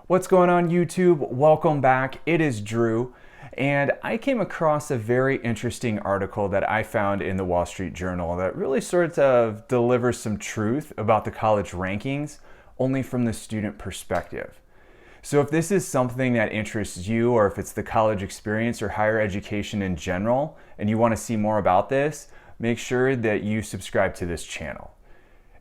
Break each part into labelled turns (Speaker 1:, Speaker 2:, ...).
Speaker 1: What's going on, YouTube? Welcome back. It is Drew, and I came across a very interesting article that I found in the Wall Street Journal that really sort of delivers some truth about the college rankings, only from the student perspective. So if this is something that interests you, or if it's the college experience or higher education in general, and you want to see more about this, make sure that you subscribe to this channel.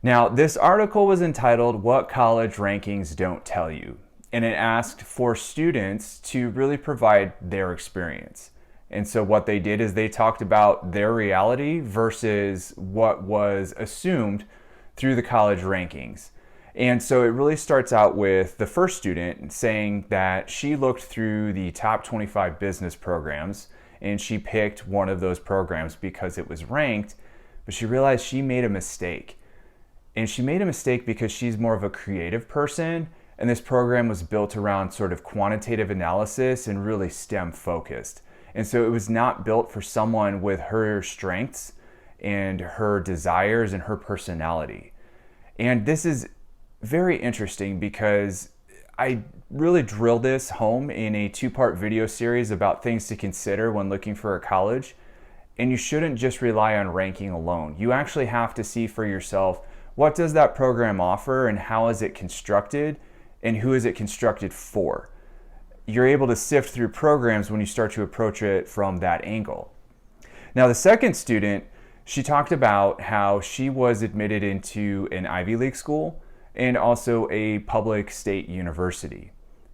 Speaker 1: Now, this article was entitled, "What College Rankings Don't Tell You," and it asked for students to really provide their experience. And so what they did is they talked about their reality versus what was assumed through the college rankings. And so it really starts out with the first student saying that she looked through the top 25 business programs and she picked one of those programs because it was ranked, but she realized she made a mistake. And she made a mistake because she's more of a creative person, and this program was built around sort of quantitative analysis and really STEM focused. And so it was not built for someone with her strengths and her desires and her personality. And this is very interesting because I really drilled this home in a two-part video series about things to consider when looking for a college. And you shouldn't just rely on ranking alone. You actually have to see for yourself, what does that program offer and how is it constructed? And who is it constructed for? You're able to sift through programs when you start to approach it from that angle. Now, the second student, she talked about how she was admitted into an Ivy League school and also a public state university,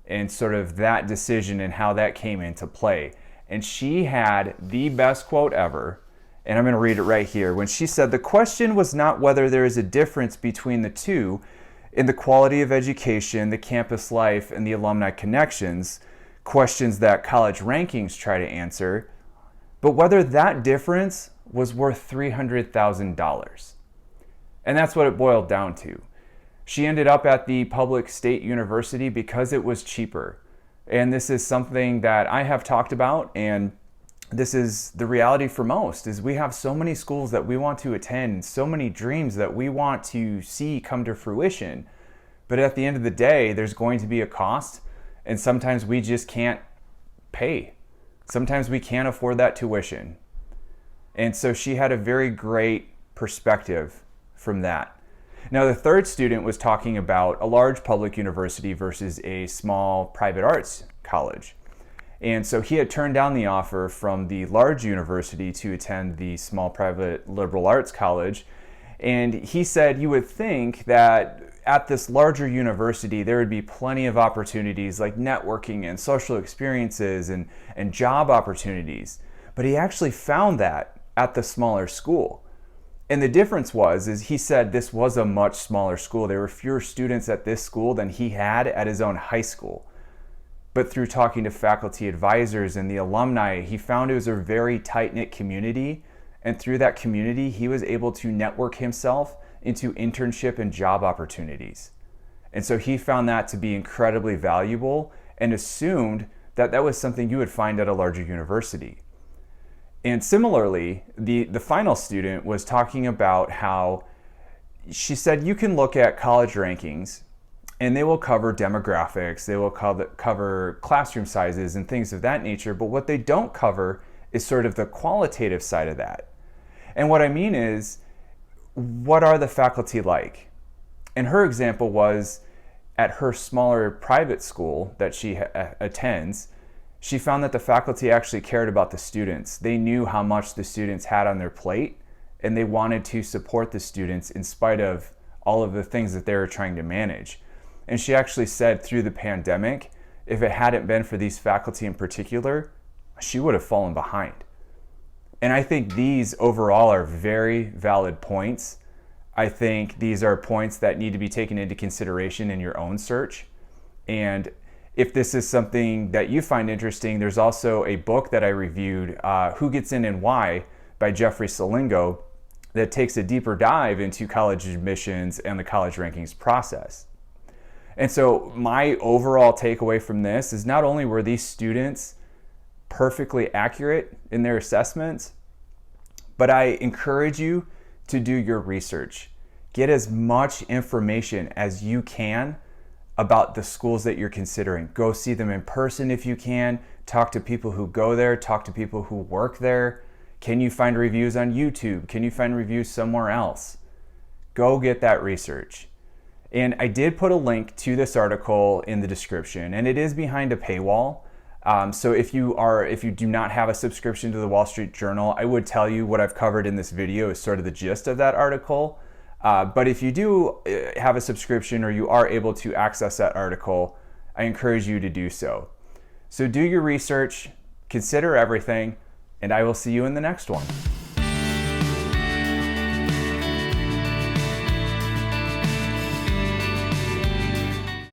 Speaker 1: and sort of that decision and how that came into play. And she had the best quote ever, and I'm going to read it right here. When she said, "The question was not whether there is a difference between the two in the quality of education, the campus life, and the alumni connections, questions that college rankings try to answer, but whether that difference was worth $300,000. And that's what it boiled down to. She ended up at the public state university because it was cheaper. And this is something that I have talked about, and this is the reality for most, is we have so many schools that we want to attend, so many dreams that we want to see come to fruition. But at the end of the day, there's going to be a cost, and sometimes we just can't pay. Sometimes we can't afford that tuition. And so she had a very great perspective from that. Now, the third student was talking about a large public university versus a small private arts college. And so he had turned down the offer from the large university to attend the small private liberal arts college. And he said you would think that at this larger university, there would be plenty of opportunities like networking and social experiences and job opportunities. But he actually found that at the smaller school. And the difference is he said this was a much smaller school. There were fewer students at this school than he had at his own high school. But through talking to faculty advisors and the alumni, he found it was a very tight-knit community. And through that community, he was able to network himself into internship and job opportunities. And so he found that to be incredibly valuable and assumed that that was something you would find at a larger university. And similarly, the final student was talking about how she said you can look at college rankings and they will cover demographics, they will cover classroom sizes and things of that nature, but what they don't cover is sort of the qualitative side of that. And what I mean is, what are the faculty like? And her example was at her smaller private school that she attends, she found that the faculty actually cared about the students. They knew how much the students had on their plate, and they wanted to support the students in spite of all of the things that they were trying to manage. And she actually said through the pandemic, if it hadn't been for these faculty in particular, she would have fallen behind. And I think these overall are very valid points. I think these are points that need to be taken into consideration in your own search. And if this is something that you find interesting, there's also a book that I reviewed, Who Gets In and Why, by Jeffrey Salingo, that takes a deeper dive into college admissions and the college rankings process. And so my overall takeaway from this is not only were these students perfectly accurate in their assessments, but I encourage you to do your research. Get as much information as you can about the schools that you're considering. Go see them in person if you can. Talk to people who go there. Talk to people who work there. Can you find reviews on YouTube? Can you find reviews somewhere else? Go get that research. And I did put a link to this article in the description, and it is behind a paywall. So if you do not have a subscription to the Wall Street Journal, I would tell you what I've covered in this video is sort of the gist of that article. But if you do have a subscription or you are able to access that article, I encourage you to do so. So do your research, consider everything, and I will see you in the next one.